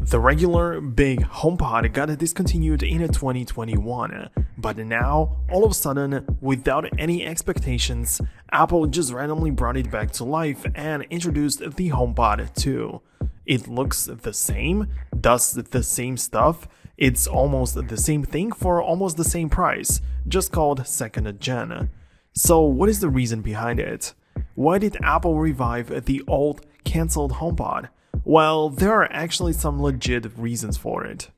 The regular big HomePod got discontinued in 2021, but now, all of a sudden, without any expectations, Apple just randomly brought it back to life and introduced the HomePod 2. It looks the same, does the same stuff, it's almost the same thing for almost the same price, just called second gen. So what is the reason behind it? Why did Apple revive the old, cancelled HomePod? Well, there are actually some legit reasons for it.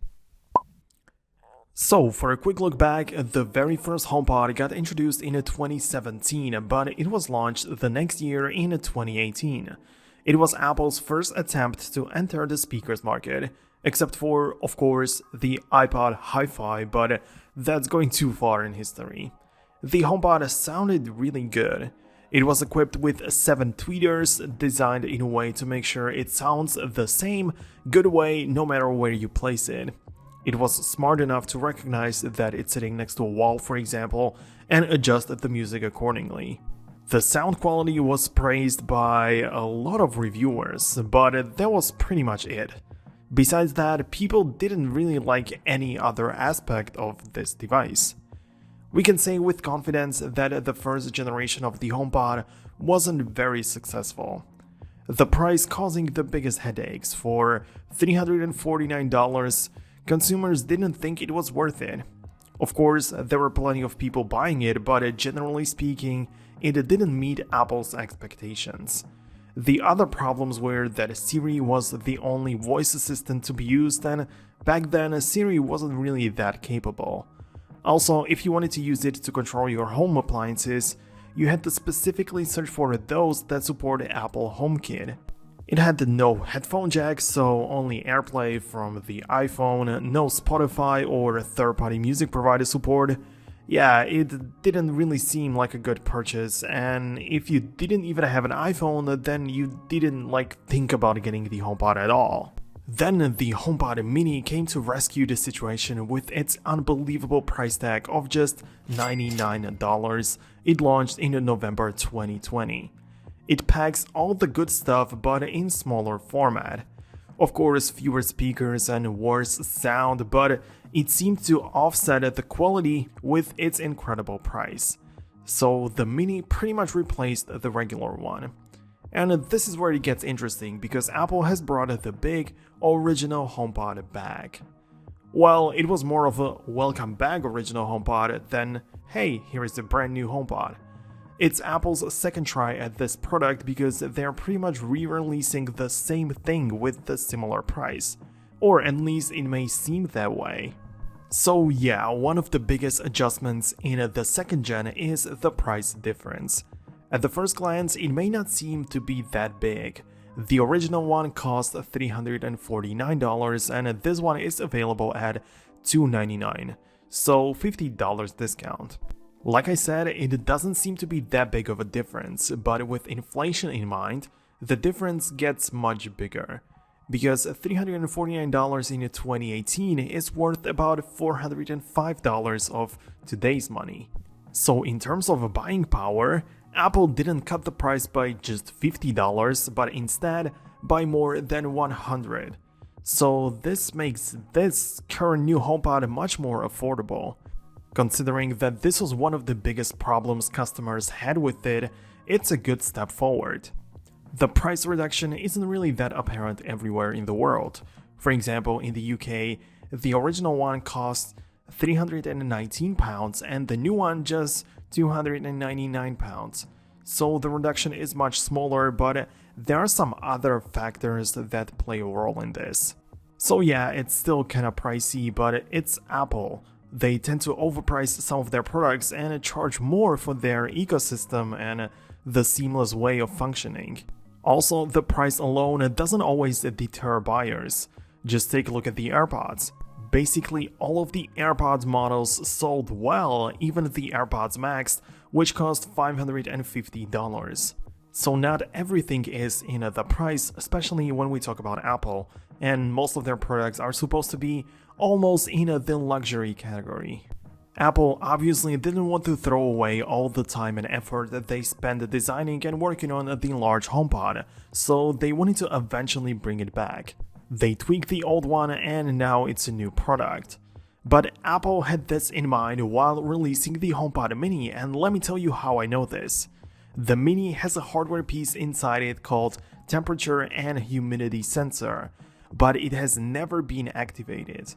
So, for a quick look back, the very first HomePod got introduced in 2017, but it was launched the next year in 2018. It was Apple's first attempt to enter the speakers market, except for, of course, the iPod Hi-Fi, but that's going too far in history. The HomePod sounded really good. It was equipped with 7 tweeters designed in a way to make sure it sounds the same good way no matter where you place it. It was smart enough to recognize that it's sitting next to a wall, for example, and adjust the music accordingly. The sound quality was praised by a lot of reviewers, but that was pretty much it. Besides that, people didn't really like any other aspect of this device. We can say with confidence that the first generation of the HomePod wasn't very successful. The price causing the biggest headaches. For $349, consumers didn't think it was worth it. Of course, there were plenty of people buying it, but generally speaking, it didn't meet Apple's expectations. The other problems were that Siri was the only voice assistant to be used, and back then Siri wasn't really that capable. Also, if you wanted to use it to control your home appliances, you had to specifically search for those that supported Apple HomeKit. It had no headphone jack, so only AirPlay from the iPhone, no Spotify or third-party music provider support. Yeah, it didn't really seem like a good purchase, and if you didn't even have an iPhone, then you didn't think about getting the HomePod at all. Then the HomePod Mini came to rescue the situation with its unbelievable price tag of just $99. It launched in November 2020. It packs all the good stuff but in smaller format. Of course, fewer speakers and worse sound, but it seemed to offset the quality with its incredible price. So the Mini pretty much replaced the regular one. And this is where it gets interesting, because Apple has brought the big, original HomePod back. Well, it was more of a welcome back original HomePod than, hey, here is the brand new HomePod. It's Apple's second try at this product because they're pretty much re-releasing the same thing with the similar price. Or at least it may seem that way. So yeah, one of the biggest adjustments in the second gen is the price difference. At the first glance, it may not seem to be that big. The original one cost $349 and this one is available at $299, so $50 discount. Like I said, it doesn't seem to be that big of a difference, but with inflation in mind, the difference gets much bigger. Because $349 in 2018 is worth about $405 of today's money. So in terms of buying power, Apple didn't cut the price by just $50, but instead by more than $100. So this makes this current new HomePod much more affordable. Considering that this was one of the biggest problems customers had with it, it's a good step forward. The price reduction isn't really that apparent everywhere in the world. For example, in the UK, the original one cost £319 and the new one just £299. So the reduction is much smaller, but there are some other factors that play a role in this. So yeah, it's still kinda pricey, but it's Apple. They tend to overprice some of their products and charge more for their ecosystem and the seamless way of functioning. Also, the price alone doesn't always deter buyers. Just take a look at the AirPods. Basically, all of the AirPods models sold well, even the AirPods Max, which cost $550. So not everything is in the price, especially when we talk about Apple, and most of their products are supposed to be almost in the luxury category. Apple obviously didn't want to throw away all the time and effort that they spent designing and working on the large HomePod, so they wanted to eventually bring it back. They tweaked the old one and now it's a new product. But Apple had this in mind while releasing the HomePod Mini, and let me tell you how I know this. The Mini has a hardware piece inside it called temperature and humidity sensor, but it has never been activated.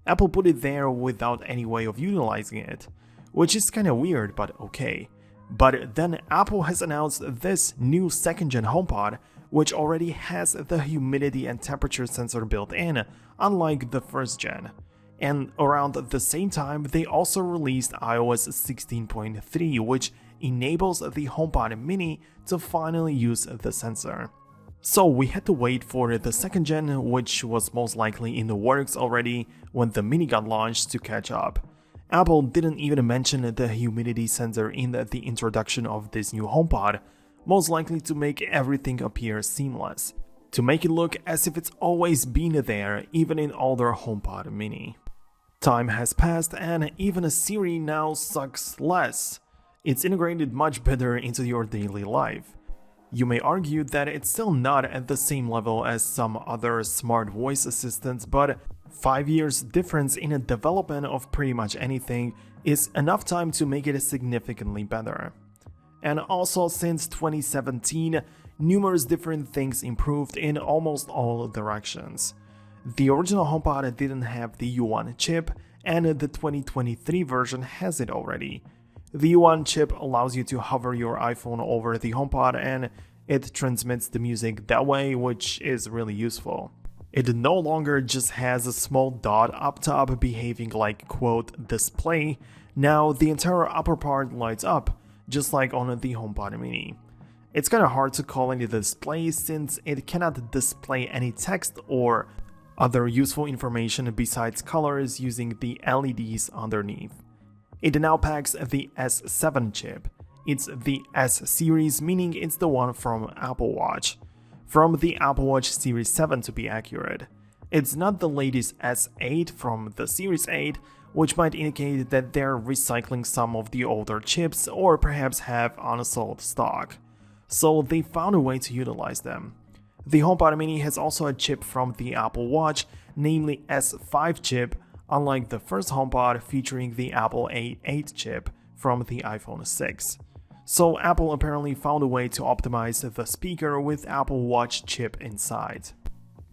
Apple put it there without any way of utilizing it, which is kinda weird, but okay. But then Apple has announced this new second-gen HomePod, which already has the humidity and temperature sensor built in, unlike the first-gen. And around the same time, they also released iOS 16.3, which enables the HomePod Mini to finally use the sensor. So we had to wait for the second gen, which was most likely in the works already when the Mini got launched, to catch up. Apple didn't even mention the humidity sensor in the introduction of this new HomePod, most likely to make everything appear seamless, to make it look as if it's always been there, even in older HomePod Mini. Time has passed and even Siri now sucks less. It's integrated much better into your daily life. You may argue that it's still not at the same level as some other smart voice assistants, but 5 years difference in the development of pretty much anything is enough time to make it significantly better. And also, since 2017, numerous different things improved in almost all directions. The original HomePod didn't have the U1 chip, and the 2023 version has it already. The U1 chip allows you to hover your iPhone over the HomePod and it transmits the music that way, which is really useful. It no longer just has a small dot up top behaving like quote display. Now the entire upper part lights up, just like on the HomePod Mini. It's kinda hard to call it a display since it cannot display any text or other useful information besides colors using the LEDs underneath. It now packs the S7 chip. It's the S series, meaning it's the one from Apple Watch. From the Apple Watch Series 7 to be accurate. It's not the latest S8 from the Series 8, which might indicate that they're recycling some of the older chips or perhaps have unsold stock. So they found a way to utilize them. The HomePod Mini has also a chip from the Apple Watch, namely S5 chip, unlike the first HomePod featuring the Apple A8 chip from the iPhone 6. So Apple apparently found a way to optimize the speaker with Apple Watch chip inside.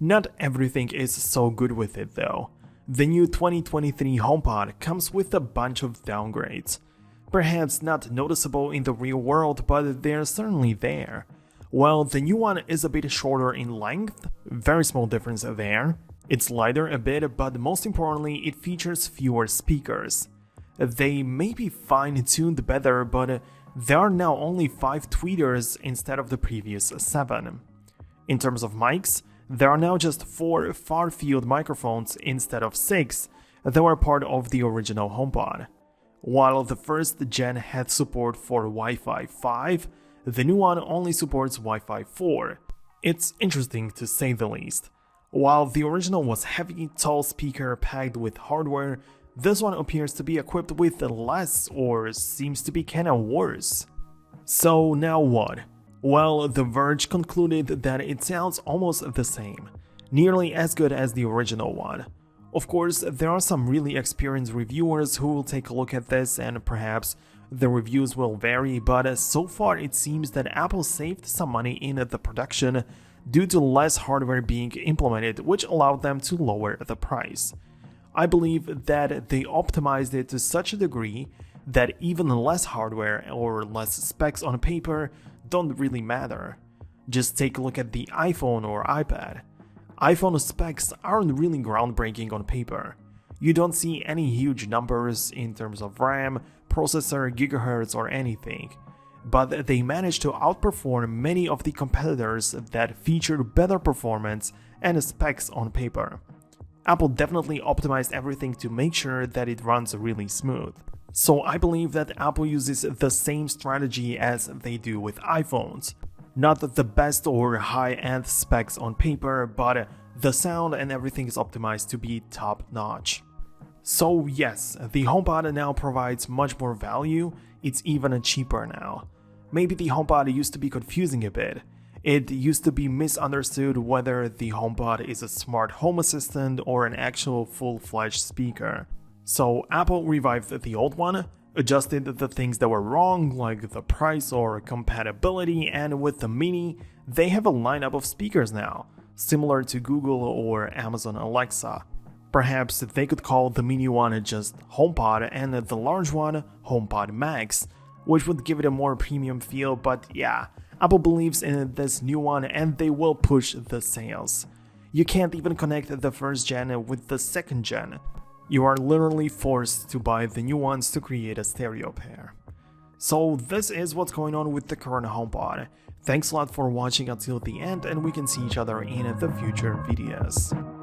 Not everything is so good with it though. The new 2023 HomePod comes with a bunch of downgrades. Perhaps not noticeable in the real world, but they're certainly there. While the new one is a bit shorter in length, very small difference there. It's lighter a bit, but most importantly, it features fewer speakers. They may be fine-tuned better, but there are now only 5 tweeters instead of the previous 7. In terms of mics, there are now just 4 far-field microphones instead of 6 that were part of the original HomePod. While the first gen had support for Wi-Fi 5, the new one only supports Wi-Fi 4. It's interesting to say the least. While the original was heavy, tall speaker packed with hardware, this one appears to be equipped with less, or seems to be kinda worse. So now what? Well, The Verge concluded that it sounds almost the same, nearly as good as the original one. Of course, there are some really experienced reviewers who will take a look at this and perhaps the reviews will vary, but so far it seems that Apple saved some money in the production due to less hardware being implemented, which allowed them to lower the price. I believe that they optimized it to such a degree that even less hardware or less specs on paper don't really matter. Just take a look at the iPhone or iPad. iPhone specs aren't really groundbreaking on paper. You don't see any huge numbers in terms of RAM, processor, gigahertz or anything. But they managed to outperform many of the competitors that featured better performance and specs on paper. Apple definitely optimized everything to make sure that it runs really smooth. So I believe that Apple uses the same strategy as they do with iPhones. Not the best or high-end specs on paper, but the sound and everything is optimized to be top-notch. So yes, the HomePod now provides much more value, it's even cheaper now. Maybe the HomePod used to be confusing a bit. It used to be misunderstood whether the HomePod is a smart home assistant or an actual full-fledged speaker. So Apple revived the old one, adjusted the things that were wrong like the price or compatibility, and with the Mini, they have a lineup of speakers now, similar to Google or Amazon Alexa. Perhaps they could call the Mini one just HomePod and the large one HomePod Max, which would give it a more premium feel, but yeah, Apple believes in this new one and they will push the sales. You can't even connect the first gen with the second gen. You are literally forced to buy the new ones to create a stereo pair. So this is what's going on with the current HomePod. Thanks a lot for watching until the end, and we can see each other in the future videos.